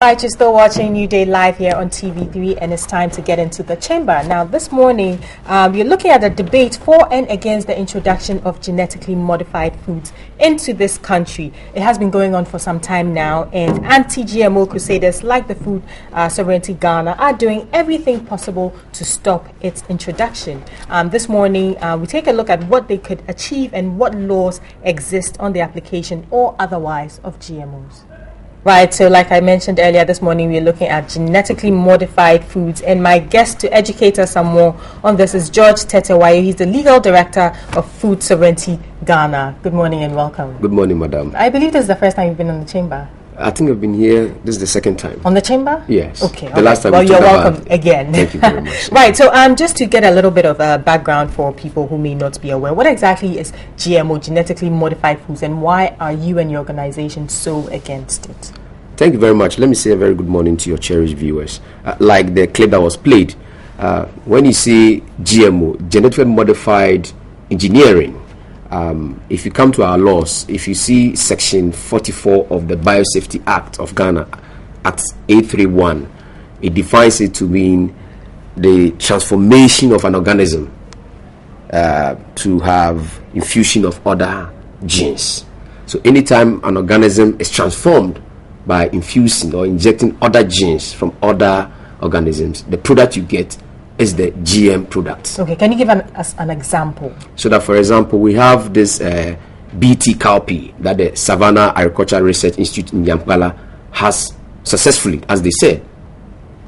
Right, you're still watching NewDay live here on TV3, and it's time to get into the chamber. Now, this morning, you're looking at a debate for and against the introduction of genetically modified foods into this country. It has been going on for some time now, and anti-GMO crusaders like the Food Sovereignty Ghana are doing everything possible to stop its introduction. This morning, we take a look at what they could achieve and what laws exist on the application or otherwise of GMOs. Right, so like I mentioned earlier this morning, we're looking at genetically modified foods, and my guest to educate us some more on this is George Tetewayo. He's the legal director of Food Sovereignty Ghana. Good morning and welcome. Good morning, madam. I believe this is the first time you've been on the chamber. I think I've been here, this is the second time. On the chamber? Yes. Okay. The last time well, you're welcome again. Thank you very much. Right, so just to get a little bit of background for people who may not be aware, what exactly is GMO, genetically modified foods, and why are you and your organization so against it? Thank you very much. Let me say a very good morning to your cherished viewers. Like the clip that was played, when you see GMO, genetically modified engineering, if you come to our laws, if you see Section 44 of the Biosafety Act of Ghana, Act 831, it defines it to mean the transformation of an organism to have infusion of other genes. So anytime an organism is transformed by infusing or injecting other genes from other organisms, the product you get is the GM product. Okay, can you give us an example? So that, for example, we have this BT cowpea that the Savannah Agricultural Research Institute in Yampala has successfully, as they said,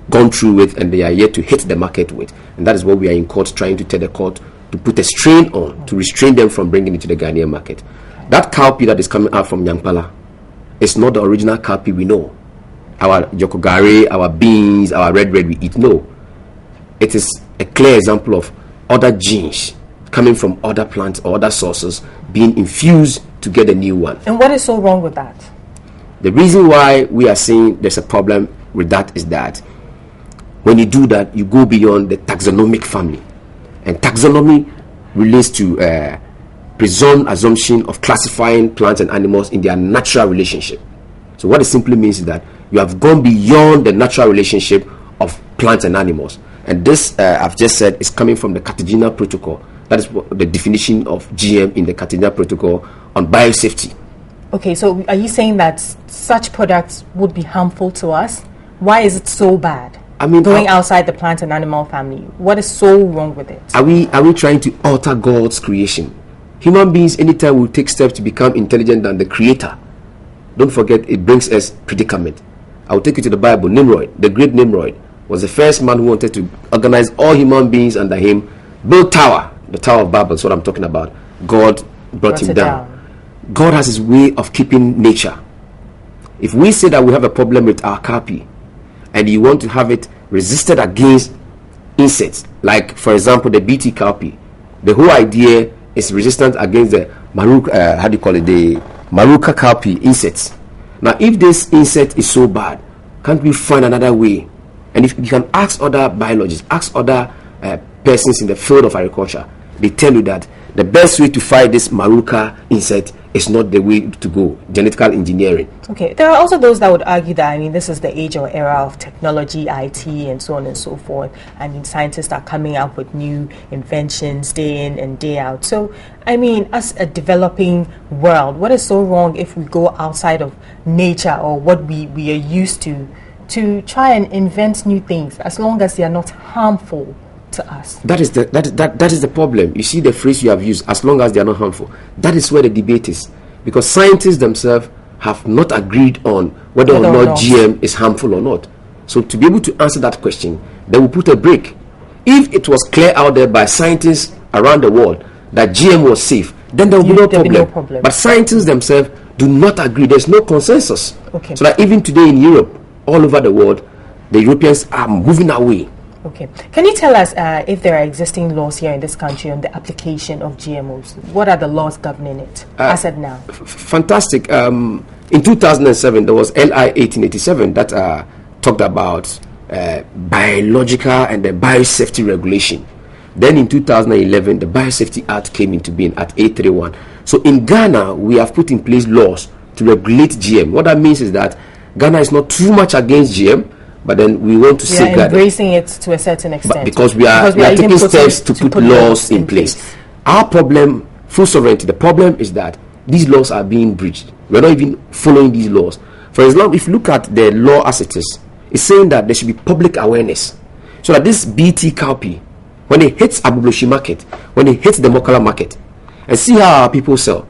gone through with, and they are yet to hit the market with. And that is what we are in court trying to tell the court to put a strain on, to restrain them from bringing it to the Ghanaian market. That cowpea that is coming out from Yampala, it's not the original cowpea we know. Our jokogare, our beans, our red we eat. No. It is a clear example of other genes coming from other plants or other sources being infused to get a new one. And what is so wrong with that? The reason why we are saying there's a problem with that is that when you do that, you go beyond the taxonomic family. And taxonomy relates to presumed assumption of classifying plants and animals in their natural relationship. So what it simply means is that you have gone beyond the natural relationship of plants and animals. And this, I've just said, is coming from the Cartagena Protocol. That is the definition of GM in the Cartagena Protocol on biosafety. Okay, so are you saying that such products would be harmful to us? Why is it so bad? I mean, going outside the plant and animal family, what is so wrong with it? Are we trying to alter God's creation? Human beings, anytime we take steps to become intelligent than the Creator, don't forget it brings us predicament. I will take you to the Bible. Nimrod, the great Nimrod, was the first man who wanted to organize all human beings under him, build tower, the Tower of Babel. That's what I'm talking about. God brought him down. God has his way of keeping nature. If we say that we have a problem with our cowpea, and you want to have it resisted against insects, like for example the BT cowpea, the whole idea is resistant against the the Maruca cowpea insects. Now, if this insect is so bad, can't we find another way? And if you can ask other biologists, ask other persons in the field of agriculture, they tell you that the best way to fight this Maruca insect is not the way to go, genetical engineering. Okay, there are also those that would argue that, this is the age or era of technology, IT, and so on and so forth. Scientists are coming up with new inventions day in and day out. So, as a developing world, what is so wrong if we go outside of nature or what we are used to try and invent new things, as long as they are not harmful to us? That is the problem. You see the phrase you have used, as long as they are not harmful. That is where the debate is, because scientists themselves have not agreed on whether or not GM is harmful or not. So to be able to answer that question, they will put a break. If it was clear out there by scientists around the world that GM was safe, then there will be no problem. But scientists themselves do not agree. There's no consensus. Okay. So that even today in Europe, all over the world, the Europeans are moving away. Okay. Can you tell us if there are existing laws here in this country on the application of GMOs? What are the laws governing it as of now? Fantastic. In 2007, there was LI 1887 that talked about biological and the biosafety regulation. Then in 2011, the Biosafety Act came into being at 831. So in Ghana, we have put in place laws to regulate GM. What that means is that Ghana is not too much against GM, but then we want to safeguard embracing it to a certain extent. Because we are taking steps to put laws in place. Our problem, food sovereignty, the problem is that these laws are being breached. We're not even following these laws. For example, if you look at the law as it is, it's saying that there should be public awareness. So that this BT cowpea, when it hits Abubloshi market, when it hits the Mokala market, and see how our people sell.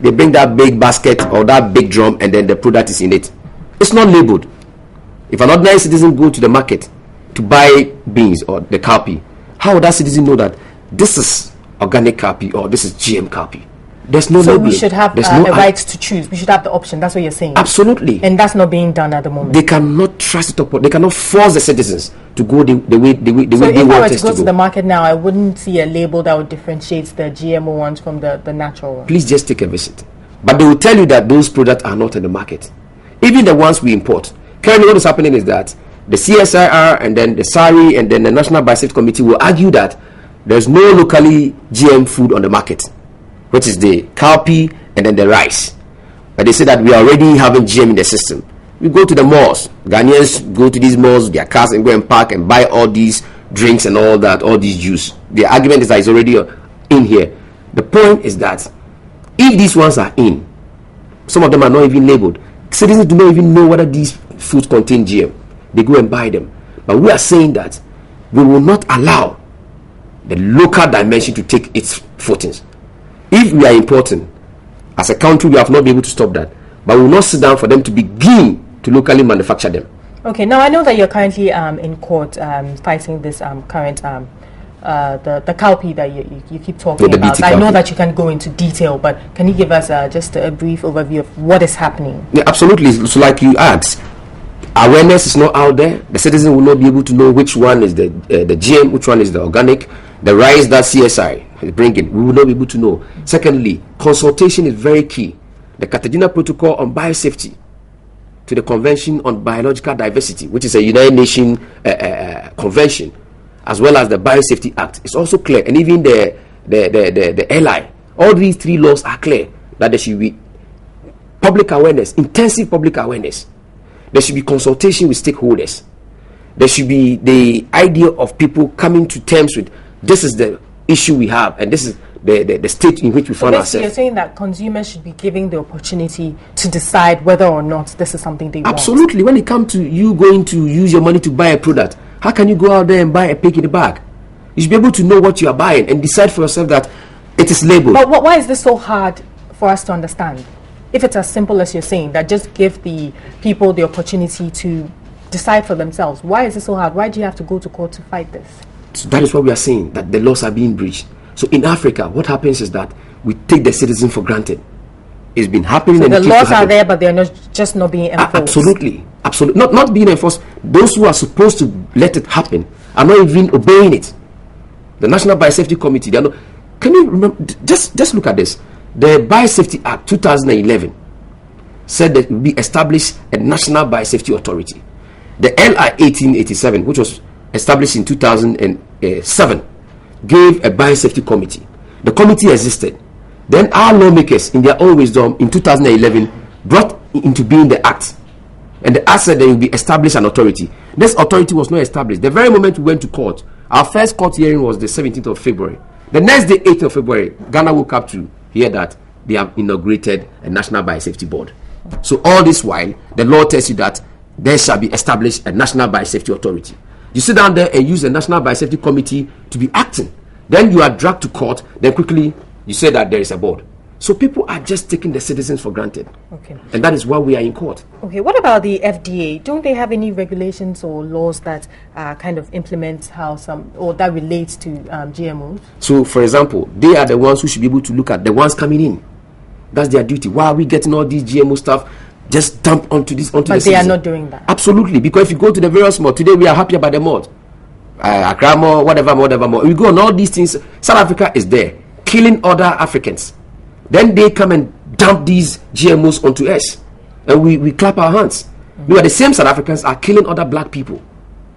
They bring that big basket or that big drum and then the product is in it. It's not labeled. If an ordinary citizen go to the market to buy beans or the cowpea, how would that citizen know that this is organic cowpea or this is GM cowpea? There's no so labeling. We should have a right to choose. We should have the option. That's what you're saying. Absolutely. And that's not being done at the moment. They cannot trust it upon. They cannot force the citizens to go the way they want us to go. So if I were to go to the market now, I wouldn't see a label that would differentiate the GMO ones from the natural ones. Please just take a visit. But they will tell you that those products are not in the market. Even the ones we import. Currently what is happening is that the CSIR and then the SARI and then the National Biosafety Committee will argue that there's no locally GM food on the market, which is the cowpea and then the rice. But they say that we are already having GM in the system. We go to the malls. Ghanaians go to these malls with their cars and go and park and buy all these drinks and all that, all these juice. The argument is that it's already in here. The point is that if these ones are in, some of them are not even labeled. Citizens do not even know whether these foods contain GM. They go and buy them. But we are saying that we will not allow the local dimension to take its footings. If we are importing, as a country, we have not been able to stop that. But we will not sit down for them to begin to locally manufacture them. Okay, now I know that you're currently in court fighting this current the cowpea that you keep talking about. I know that you can go into detail, but can you give us just a brief overview of what is happening? Yeah, absolutely. So like you asked, awareness is not out there. The citizen will not be able to know which one is the GM, which one is the organic, the rice that CSI is bringing. We will not be able to know. Secondly, consultation is very key. The Cartagena Protocol on Biosafety to the Convention on Biological Diversity, which is a United Nations convention, as well as the Biosafety Act, is also clear. And even the LI, all these three laws are clear that there should be public awareness, intensive public awareness. There should be consultation with stakeholders. There should be the idea of people coming to terms with this is the issue we have and this is the state in which we find ourselves. You're saying that consumers should be given the opportunity to decide whether or not this is something they want. Absolutely. When it comes to you going to use your money to buy a product, how can you go out there and buy a pig in the bag? You should be able to know what you are buying and decide for yourself that it is labeled. But why is this so hard for us to understand? If it's as simple as you're saying, that just give the people the opportunity to decide for themselves. Why is it so hard? Why do you have to go to court to fight this? So that is what we are saying, that the laws are being breached. So in Africa, what happens is that we take the citizen for granted. It's been happening. So and the laws are there, but they're not being enforced. Absolutely. Not being enforced. Those who are supposed to let it happen are not even obeying it. The National Biosafety Committee, they are not. Can you remember? Just look at this. The Biosafety Act 2011 said that it will be established a National Biosafety Authority. The LI 1887, which was established in 2007, gave a Biosafety Committee. The committee existed. Then our lawmakers, in their own wisdom, in 2011, brought into being the Act. And the Act said there will be established an authority. This authority was not established. The very moment we went to court, our first court hearing was the 17th of February. The next day, 8th of February, Ghana woke up to hear that they have inaugurated a National Biosafety Board. So all this while, the law tells you that there shall be established a National Biosafety Authority. You sit down there and use the National Biosafety Committee to be acting. Then you are dragged to court. Then quickly you say that there is a board. So people are just taking the citizens for granted. Okay. And that is why we are in court. Okay. What about the FDA? Don't they have any regulations or laws that kind of implement how or that relates to GMOs? So, for example, they are the ones who should be able to look at the ones coming in. That's their duty. Why are we getting all these GMO stuff just dump onto the citizen? But they are not doing that. Absolutely. Because if you go to the various malls, today we are happy about the malls. Accra Mall, whatever mall. We go on all these things. South Africa is there, killing other Africans. Then they come and dump these GMOs onto us. And we clap our hands. The same South Africans are killing other black people.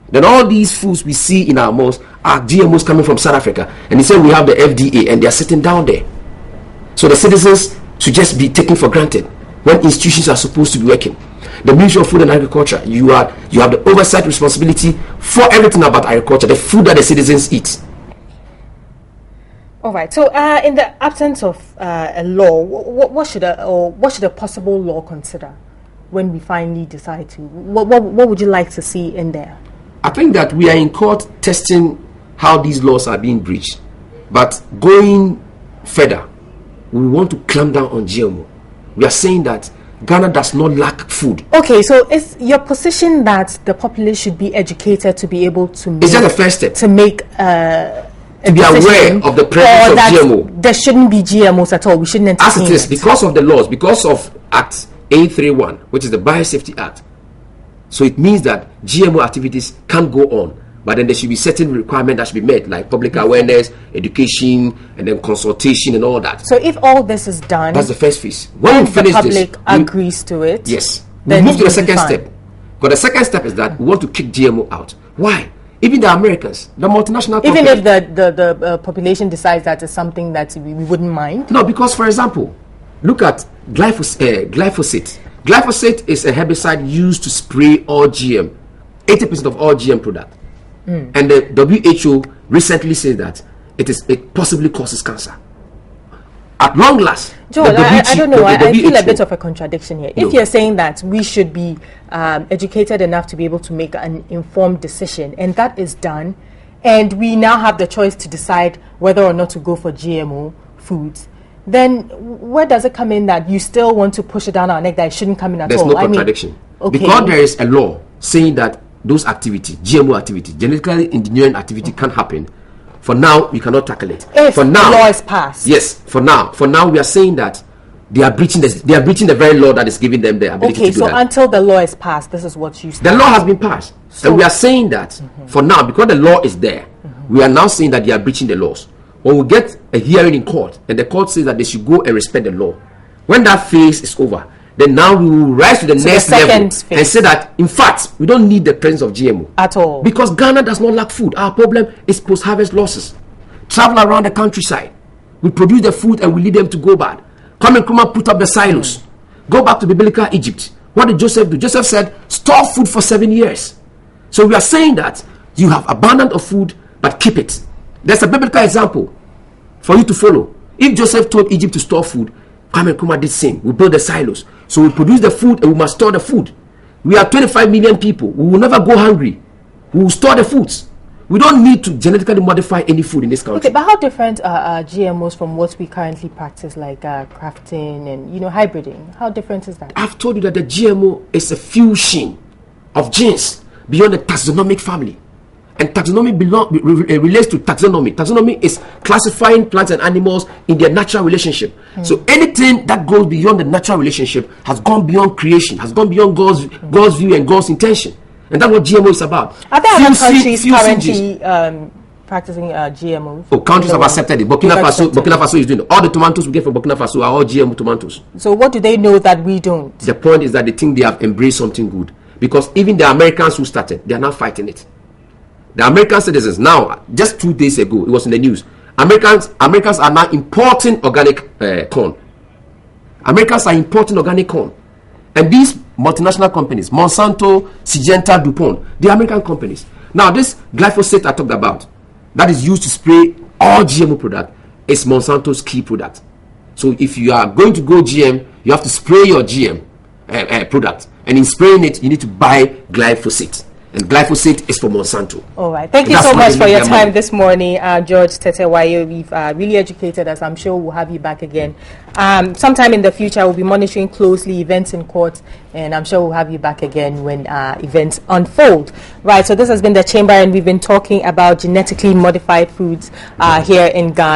Then all these foods we see in our malls are GMOs coming from South Africa. And they say we have the FDA and they are sitting down there. So the citizens should just be taken for granted when institutions are supposed to be working. The Ministry of Food and Agriculture, you have the oversight responsibility for everything about agriculture, the food that the citizens eat. All right. So, in the absence of a law, what should a possible law consider when we finally decide to? What would you like to see in there? I think that we are in court testing how these laws are being breached, but going further, we want to clamp down on GMO. We are saying that Ghana does not lack food. Okay, so is your position that the populace should be educated to be able to make, is that the first step? To make to be aware of the presence of GMO. There shouldn't be GMOs at all. We shouldn't entertain as it is, because of the laws, because of Act A31, which is the Biosafety Act. So it means that GMO activities can go on, but then there should be certain requirements that should be met, like public awareness, education, and then consultation and all that. So if all this is done, that's the first phase. When we finish the public agrees to it, yes, we move to the second step. Because the second step is that we want to kick GMO out. Why? Even the Americans, the multinational companies, even if the population decides that is something that we wouldn't mind. No, because for example, look at glyphosate. Glyphosate is a herbicide used to spray all GM, 80% of all GM product. And the WHO recently said that it possibly causes cancer. At long last, Joel, I don't know. I feel a bit of a contradiction here. If you're saying that we should be educated enough to be able to make an informed decision, and that is done, and we now have the choice to decide whether or not to go for GMO foods, then where does it come in that you still want to push it down our neck that it shouldn't come in at all? There's no contradiction. Okay. Because there is a law saying that those activities, GMO activity, genetically engineering activity can happen. For now, we cannot tackle it. If for now, the law is passed. Yes, for now we are saying that they are breaching the very law that is giving them the ability to do that. Okay, so until the law is passed, this is what you say. The law has been passed. So and we are saying that for now, because the law is there, we are now saying that they are breaching the laws. When we get a hearing in court, and the court says that they should go and respect the law, when that phase is over, then now we will rise to the next level and say that, in fact, we don't need the presence of GMO. At all. Because Ghana does not lack food. Our problem is post-harvest losses. Travel around the countryside. We produce the food and we lead them to go bad. Come and put up the silos. Go back to biblical Egypt. What did Joseph do? Joseph said, store food for 7 years. So we are saying that you have abundance of food, but keep it. There's a biblical example for you to follow. If Joseph told Egypt to store food, Kwame Nkrumah did the same. We build the silos. So we produce the food and we must store the food. We are 25 million people. We will never go hungry. We will store the foods. We don't need to genetically modify any food in this country. Okay, but how different are GMOs from what we currently practice, like crafting and hybriding? How different is that? I've told you that the GMO is a fusion of genes beyond the taxonomic family. And taxonomy relates to taxonomy. Taxonomy is classifying plants and animals in their natural relationship. So anything that goes beyond the natural relationship has gone beyond creation, has gone beyond God's view and God's intention. And that's what GMO is about. Are there other countries currently practicing GMOs? Oh, countries have accepted it. Burkina Faso is doing it. All the tomatoes we get from Burkina Faso are all GMO tomatoes. So what do they know that we don't? The point is that they think they have embraced something good. Because even the Americans who started, they are now fighting it. The American citizens now, just 2 days ago, it was in the news. Americans are now importing organic corn. Americans are importing organic corn. And these multinational companies, Monsanto, Syngenta, DuPont, the American companies. Now this glyphosate I talked about, that is used to spray all GMO product, is Monsanto's key product. So if you are going to go GM, you have to spray your GM product. And in spraying it, you need to buy glyphosate. And glyphosate is for Monsanto. All right. Thank you so much for your time this morning, George Tetewayo. We've really educated us. I'm sure we'll have you back again. Sometime in the future, we'll be monitoring closely events in court, and I'm sure we'll have you back again when events unfold. Right. So this has been the Chamber, and we've been talking about genetically modified foods here in Ghana.